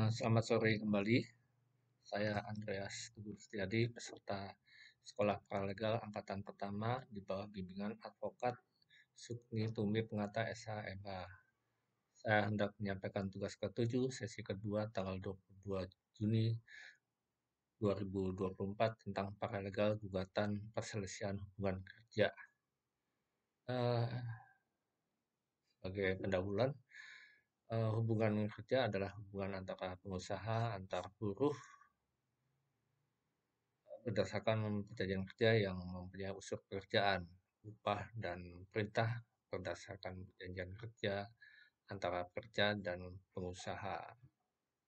Selamat sore kembali. Saya Andreas Teguh Setiadi, peserta Sekolah Paralegal Angkatan Pertama di bawah bimbingan Advokat Sukni Tumi Pengata SH MA. Saya hendak menyampaikan tugas ketujuh sesi kedua tanggal 22 Juni 2024 tentang paralegal gugatan perselisihan hubungan kerja. Eh, Sebagai pendahuluan, hubungan kerja adalah hubungan antara pengusaha, antar buruh, berdasarkan perjanjian kerja yang mempunyai unsur pekerjaan, upah, dan perintah berdasarkan perjanjian kerja antara pekerja dan pengusaha.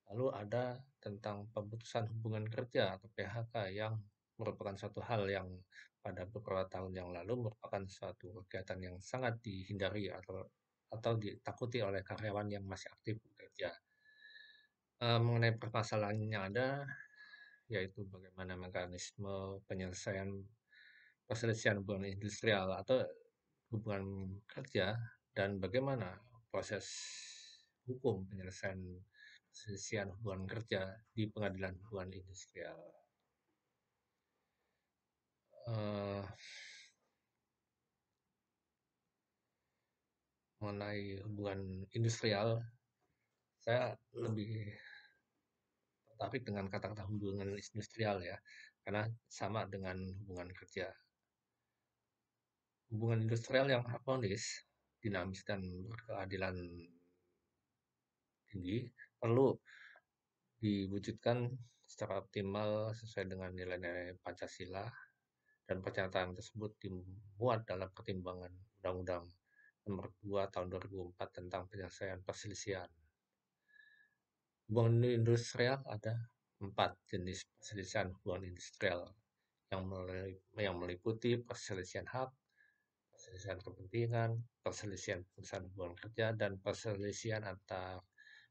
Lalu ada tentang pemutusan hubungan kerja atau PHK yang merupakan suatu hal yang pada beberapa tahun yang lalu merupakan suatu kegiatan yang sangat dihindari atau ditakuti oleh karyawan yang masih aktif bekerja. Mengenai permasalahan yang ada, yaitu bagaimana mekanisme penyelesaian perselisihan hubungan industrial atau hubungan kerja dan bagaimana proses hukum penyelesaian perselisihan hubungan kerja di pengadilan hubungan industrial. Eh, Mengenai hubungan industrial, saya lebih tertarik dengan kata-kata hubungan industrial ya, karena sama dengan hubungan kerja. Hubungan industrial yang harmonis, dinamis, dan berkeadilan tinggi perlu diwujudkan secara optimal sesuai dengan nilai-nilai Pancasila dan pernyataan tersebut dimuat dalam pertimbangan Undang-Undang Nomor 2 Tahun 2004 tentang penyelesaian perselisihan. Hubungan industrial ada 4 jenis perselisihan hubungan industrial yang meliputi perselisihan hak, perselisihan kepentingan, perselisihan perusahaan hubungan kerja, dan perselisihan antar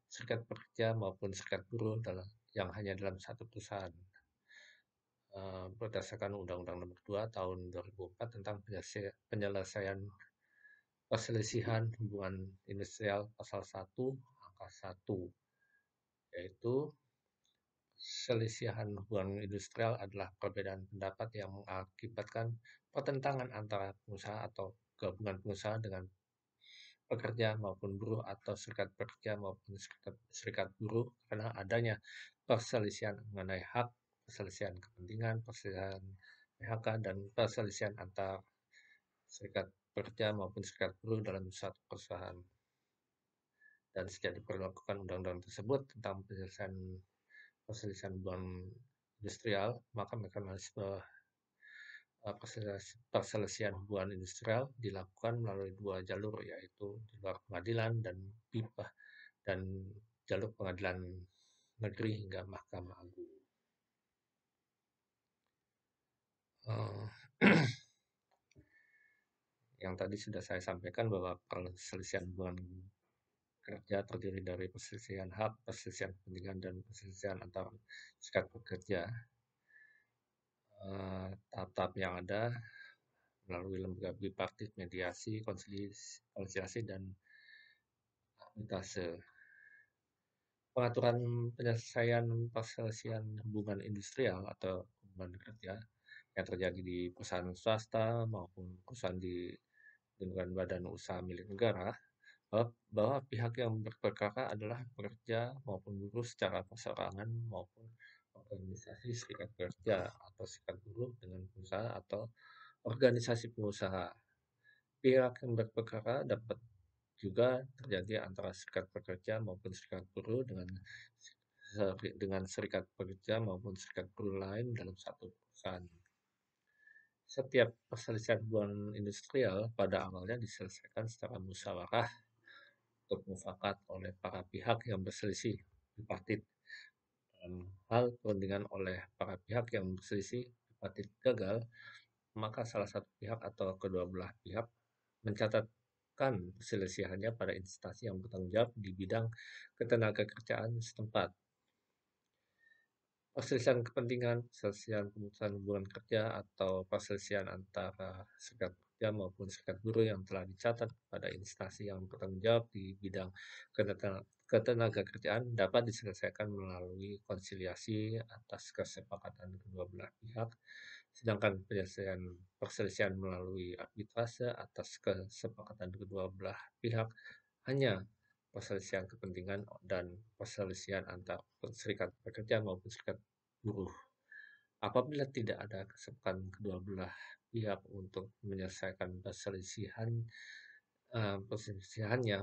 serikat pekerja maupun serikat buruh yang hanya dalam satu perusahaan. Berdasarkan Undang-Undang Nomor 2 Tahun 2004 tentang penyelesaian perselisihan hubungan industrial pasal 1 angka 1, yaitu perselisihan hubungan industrial adalah perbedaan pendapat yang mengakibatkan pertentangan antara pengusaha atau gabungan pengusaha dengan pekerja maupun buruh atau serikat pekerja maupun serikat buruh karena adanya perselisihan mengenai hak, perselisihan kepentingan, perselisihan PHK, dan perselisihan antar serikat pekerja maupun serikat buruh dalam satu perusahaan. Dan sejak diperlakukan undang-undang tersebut tentang penyelesaian perselisihan hubungan industrial, maka mekanisme perselisihan hubungan industrial dilakukan melalui dua jalur, yaitu di luar pengadilan dan PIPA, dan jalur pengadilan negeri hingga Mahkamah Agung. Yang tadi sudah saya sampaikan bahwa perselisihan hubungan kerja terdiri dari perselisihan hak, perselisihan kepentingan, dan perselisihan antar serikat pekerja. Tahap-tahap yang ada melalui lembaga bipartit, mediasi, konsiliasi, dan arbitrase. Pengaturan penyelesaian perselisihan hubungan industrial atau hubungan kerja yang terjadi di perusahaan swasta maupun perusahaan di lingkungan badan usaha milik negara, bahwa pihak yang berperkara adalah pekerja maupun buruh secara perseorangan maupun organisasi serikat pekerja atau serikat buruh dengan pengusaha atau organisasi pengusaha. Pihak yang berperkara dapat juga terjadi antara serikat pekerja maupun serikat buruh dengan serikat pekerja maupun serikat buruh lain dalam satu perusahaan. Setiap perselisihan hubungan industrial pada awalnya diselesaikan secara musyawarah atau mufakat oleh para pihak yang berselisih bipartit. Dalam hal perundingan oleh para pihak yang berselisih bipartit gagal, maka salah satu pihak atau kedua belah pihak mencatatkan perselisihannya pada instansi yang bertanggung jawab di bidang ketenagakerjaan setempat. perselisihan kepentingan, perselisihan pemutusan hubungan kerja, atau perselisihan antara serikat pekerja maupun serikat buruh yang telah dicatat pada instansi yang bertanggung jawab di bidang ketenagakerjaan dapat diselesaikan melalui konsiliasi atas kesepakatan kedua belah pihak, sedangkan penyelesaian perselisihan melalui arbitrase atas kesepakatan kedua belah pihak hanya perselisihan kepentingan dan perselisihan antar serikat pekerja maupun serikat buruh. Apabila tidak ada kesepakatan kedua belah pihak untuk menyelesaikan perselisihannya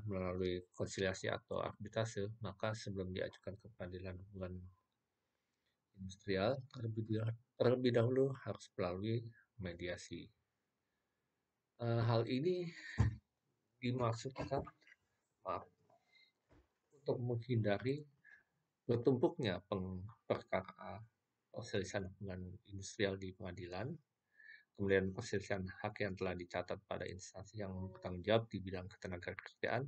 melalui konsiliasi atau arbitrase, maka sebelum diajukan ke pengadilan hubungan industrial, terlebih dahulu harus melalui mediasi. Hal ini dimaksudkan untuk menghindari bertumpuknya perkara perselisihan hubungan industrial di pengadilan, kemudian perselisihan hak yang telah dicatat pada instansi yang bertanggung jawab di bidang ketenagakerjaan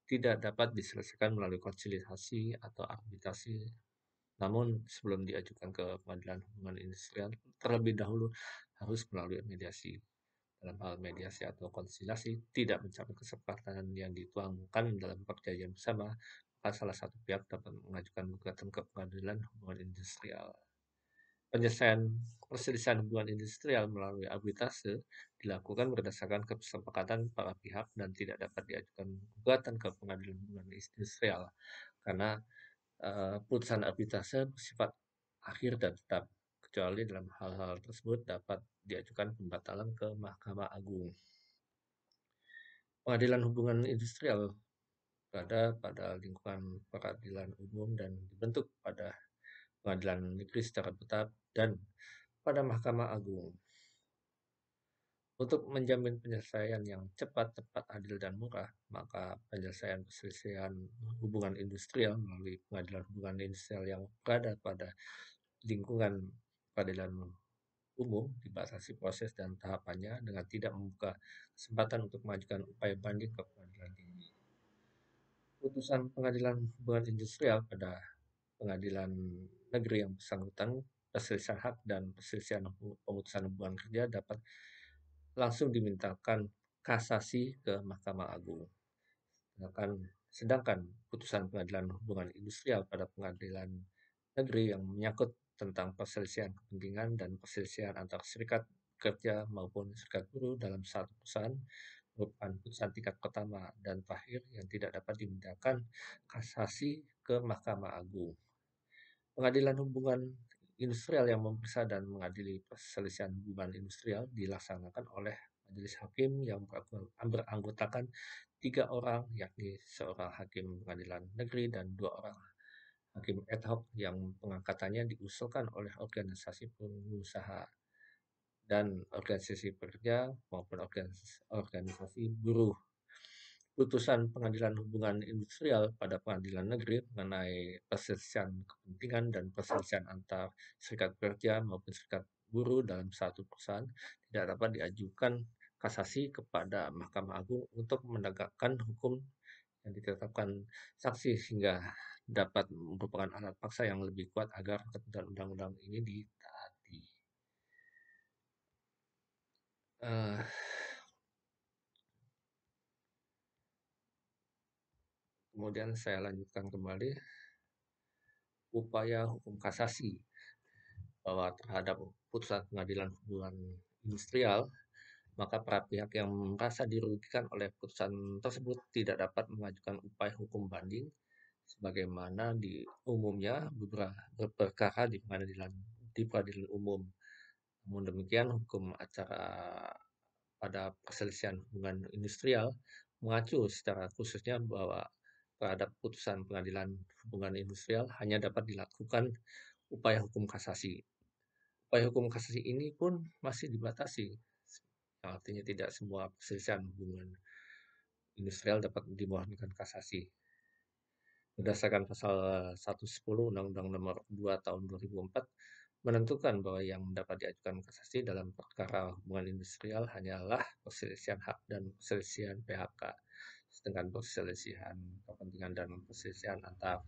tidak dapat diselesaikan melalui konsiliasi atau arbitrasi. Namun sebelum diajukan ke pengadilan hubungan industrial, terlebih dahulu harus melalui mediasi. Dalam hal mediasi atau konsiliasi tidak mencapai kesepakatan yang dituangkan dalam perjanjian bersama, maka salah satu pihak dapat mengajukan gugatan ke pengadilan hubungan industrial. Penyelesaian perselisihan hubungan industrial melalui arbitrase dilakukan berdasarkan kesepakatan para pihak dan tidak dapat diajukan gugatan ke pengadilan hubungan industrial karena putusan arbitrase bersifat akhir dan tetap, kecuali dalam hal-hal tersebut dapat diajukan pembatalan ke Mahkamah Agung. Pengadilan hubungan industrial berada pada lingkungan peradilan umum dan dibentuk pada pengadilan negeri secara tetap dan pada Mahkamah Agung. Untuk menjamin penyelesaian yang cepat, tepat, adil, dan murah, maka penyelesaian perselisihan hubungan industrial melalui pengadilan hubungan industrial yang berada pada lingkungan peradilan umum dibatasi proses dan tahapannya dengan tidak membuka kesempatan untuk mengajukan upaya banding ke pengadilan tinggi. Putusan pengadilan hubungan industrial pada pengadilan negeri yang bersangkutan, perselisihan hak dan perselisihan pemutusan hubungan kerja dapat langsung dimintakan kasasi ke Mahkamah Agung. Sedangkan putusan pengadilan hubungan industrial pada pengadilan negeri yang menyangkut tentang perselisihan kepentingan dan perselisihan antar serikat kerja maupun serikat buruh dalam satu perusahaan merupakan putusan tingkat pertama dan terakhir yang tidak dapat dimintakan kasasi ke Mahkamah Agung. Pengadilan hubungan industrial yang memeriksa dan mengadili perselisihan hubungan industrial dilaksanakan oleh majelis hakim yang beranggotakan 3 orang, yakni seorang hakim pengadilan negeri dan 2 orang hakim ad hoc yang pengangkatannya diusulkan oleh organisasi pengusaha dan organisasi pekerja maupun organisasi buruh. Putusan pengadilan hubungan industrial pada pengadilan negeri mengenai perselisihan kepentingan dan perselisihan antar serikat pekerja maupun serikat buruh dalam satu perusahaan tidak dapat diajukan kasasi kepada Mahkamah Agung untuk menegakkan hukum yang ditetapkan saksi sehingga dapat merupakan alat paksa yang lebih kuat agar ketentuan undang-undang ini ditaati. Kemudian saya lanjutkan kembali upaya hukum kasasi bahwa terhadap putusan pengadilan hubungan industrial, maka para pihak yang merasa dirugikan oleh putusan tersebut tidak dapat mengajukan upaya hukum banding sebagaimana di umumnya beberapa perkara di peradilan umum. Namun demikian, hukum acara pada perselisihan hubungan industrial mengacu secara khususnya bahwa terhadap putusan pengadilan hubungan industrial hanya dapat dilakukan upaya hukum kasasi. Upaya hukum kasasi ini pun masih dibatasi, artinya tidak semua perselisihan hubungan industrial dapat dimohonkan kasasi. Berdasarkan pasal 110 Undang-Undang Nomor 2 Tahun 2004 menentukan bahwa yang dapat diajukan kasasi dalam perkara hubungan industrial hanyalah perselisihan hak dan perselisihan PHK, sedangkan perselisihan kepentingan dan perselisihan antar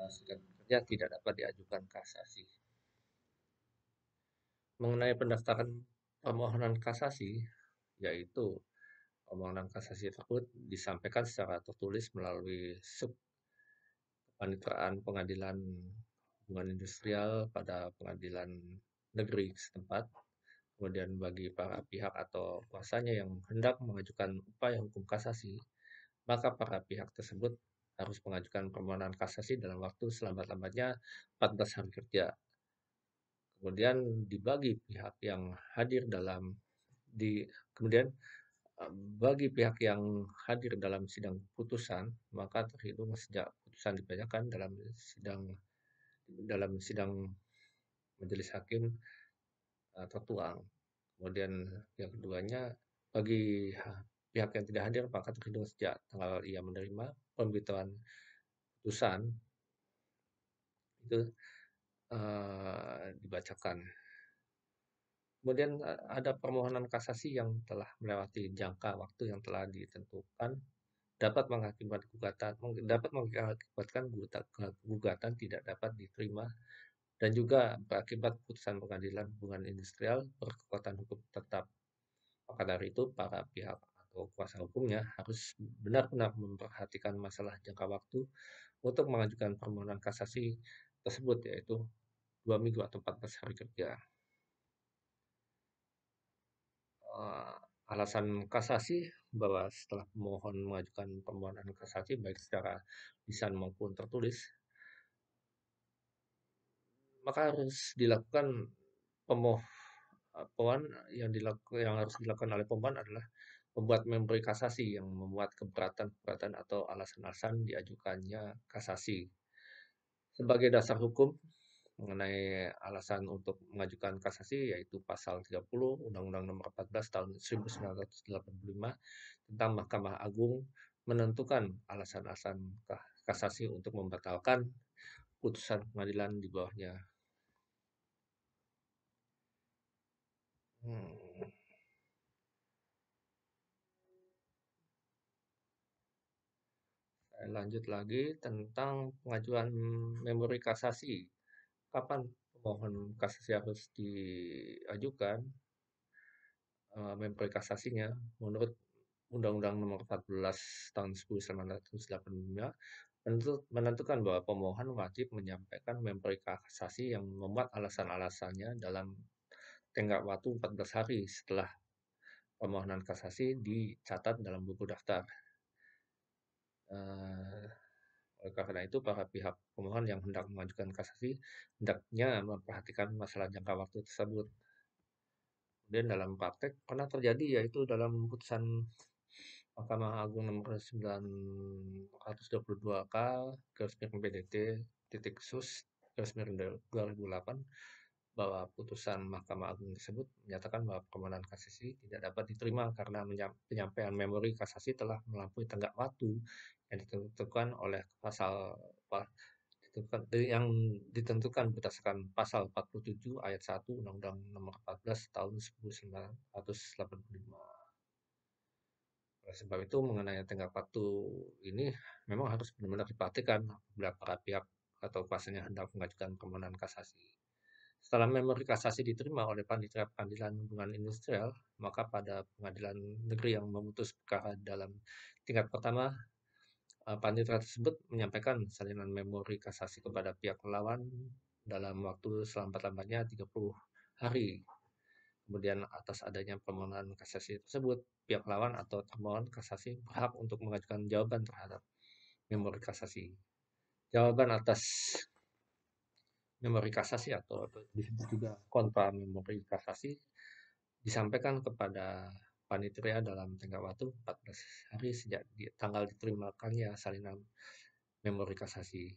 Serikat Pekerja tidak dapat diajukan kasasi. Mengenai pendaftaran permohonan kasasi, yaitu permohonan kasasi tersebut disampaikan secara tertulis melalui subpaniteraan pengadilan hubungan industrial pada pengadilan negeri setempat. Kemudian bagi para pihak atau kuasanya yang hendak mengajukan upaya hukum kasasi, maka para pihak tersebut harus mengajukan permohonan kasasi dalam waktu selambat-lambatnya 14 hari kerja. Kemudian dibagi pihak yang hadir dalam di kemudian bagi pihak yang hadir dalam sidang putusan, maka terhitung sejak putusan dibacakan dalam sidang majelis hakim tertuang. Kemudian yang keduanya, bagi pihak yang tidak hadir maka terhitung sejak tanggal ia menerima pemberitahuan putusan itu dibacakan. Kemudian ada permohonan kasasi yang telah melewati jangka waktu yang telah ditentukan dapat mengakibatkan gugatan tidak dapat diterima dan juga berakibat putusan pengadilan hubungan industrial berkekuatan hukum tetap. Maka dari itu, para pihak atau kuasa hukumnya harus benar-benar memperhatikan masalah jangka waktu untuk mengajukan permohonan kasasi tersebut, yaitu 2 minggu atau 14 hari kerja. Alasan kasasi bahwa setelah pemohon mengajukan permohonan kasasi baik secara lisan maupun tertulis, maka harus dilakukan pemohon yang harus dilakukan oleh pemohon adalah membuat memberi kasasi yang memuat keberatan atau alasan-alasan diajukannya kasasi. Sebagai dasar hukum mengenai alasan untuk mengajukan kasasi yaitu pasal 30 Undang-Undang Nomor 14 Tahun 1985 tentang Mahkamah Agung menentukan alasan-alasan kasasi untuk membatalkan putusan pengadilan di bawahnya. Saya lanjut lagi tentang pengajuan memori kasasi. Kapan pemohon kasasi harus diajukan memori kasasinya? Menurut Undang-Undang Nomor 14 Tahun 1985 menentukan bahwa pemohon wajib menyampaikan memori kasasi yang memuat alasan-alasannya dalam tenggat waktu 14 hari setelah permohonan kasasi dicatat dalam buku daftar. Oleh karena itu, para pihak pemohon yang hendak mengajukan kasasi hendaknya memperhatikan masalah jangka waktu tersebut. Kemudian dalam praktek pernah terjadi yaitu dalam putusan Mahkamah Agung nomor 922K garis miring PDT titik sus garis miring 2008 bahwa putusan Mahkamah Agung tersebut menyatakan bahwa permohonan kasasi tidak dapat diterima karena penyampaian memori kasasi telah melampaui tenggat waktu yang ditentukan oleh yang ditentukan berdasarkan pasal 47 ayat 1 Undang-Undang Nomor 14 Tahun 1985. Oleh sebab itu, mengenai tenggat waktu ini memang harus benar-benar diperhatikan apabila para pihak atau kuasanya hendak mengajukan permohonan kasasi. Setelah memori kasasi diterima oleh panitia pengadilan hubungan industrial, maka pada pengadilan negeri yang memutus perkara dalam tingkat pertama, panitia tersebut menyampaikan salinan memori kasasi kepada pihak lawan dalam waktu selambat-lambatnya 30 hari. Kemudian atas adanya permohonan kasasi tersebut, pihak lawan atau termohon kasasi berhak untuk mengajukan jawaban terhadap memori kasasi. Jawaban atas memori kasasi atau disebut juga kontra memori kasasi disampaikan kepada panitia dalam tenggat waktu 14 hari sejak tanggal diterimakannya salinan memori kasasi.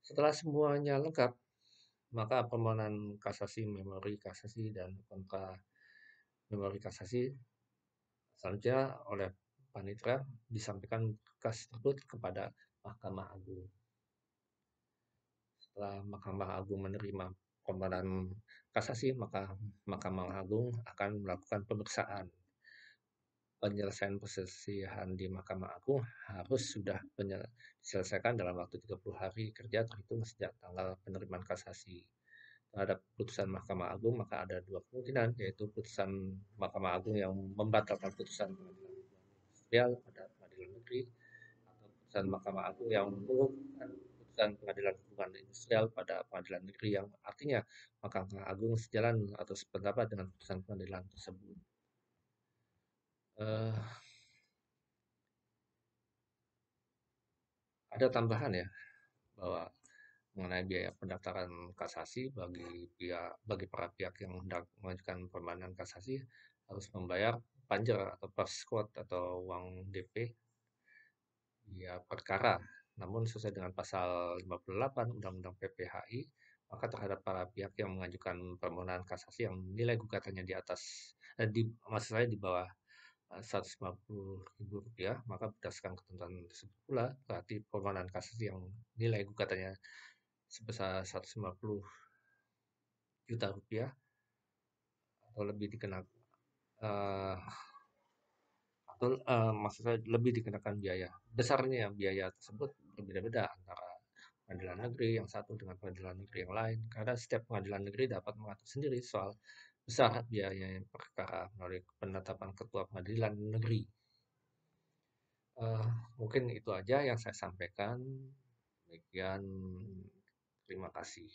Setelah semuanya lengkap, maka permohonan kasasi, memori kasasi, dan kontra memori kasasi selanjutnya oleh panitia disampaikan berkas tersebut kepada Mahkamah Agung. Setelah Mahkamah Agung menerima permohonan kasasi, maka Mahkamah Agung akan melakukan pemeriksaan penyelesaian perselisihan di Mahkamah Agung harus sudah diselesaikan dalam waktu 30 hari kerja terhitung sejak tanggal penerimaan kasasi terhadap putusan Mahkamah Agung. Maka ada dua kemungkinan, yaitu putusan Mahkamah Agung yang membatalkan putusan pengadilan industrial pada pengadilan negeri, atau putusan Mahkamah Agung yang mengukuhkan putusan pengadilan hubungan industrial pada pengadilan negeri, yang artinya Mahkamah Agung sejalan atau sependapat dengan putusan pengadilan tersebut. Eh, ada tambahan ya, bahwa mengenai biaya pendaftaran kasasi bagi para pihak yang hendak mengajukan permohonan kasasi harus membayar panjer atau perskot atau uang DP ya perkara. Namun sesuai dengan pasal 58 Undang-Undang PPHI, maka terhadap para pihak yang mengajukan permohonan kasasi yang nilai gugatannya di atas maksud saya di bawah Rp150.000, maka berdasarkan ketentuan tersebut pula berarti permohonan kasasi yang nilai gugatannya sebesar Rp150 juta atau lebih dikenakan eh, atau maksud saya lebih dikenakan biaya. Besarnya biaya tersebut berbeda-beda antara pengadilan negeri yang satu dengan pengadilan negeri yang lain, karena setiap pengadilan negeri dapat mengatur sendiri soal besar biaya perkara melalui penetapan ketua pengadilan negeri. Eh, Mungkin itu aja yang saya sampaikan. Demikian, terima kasih.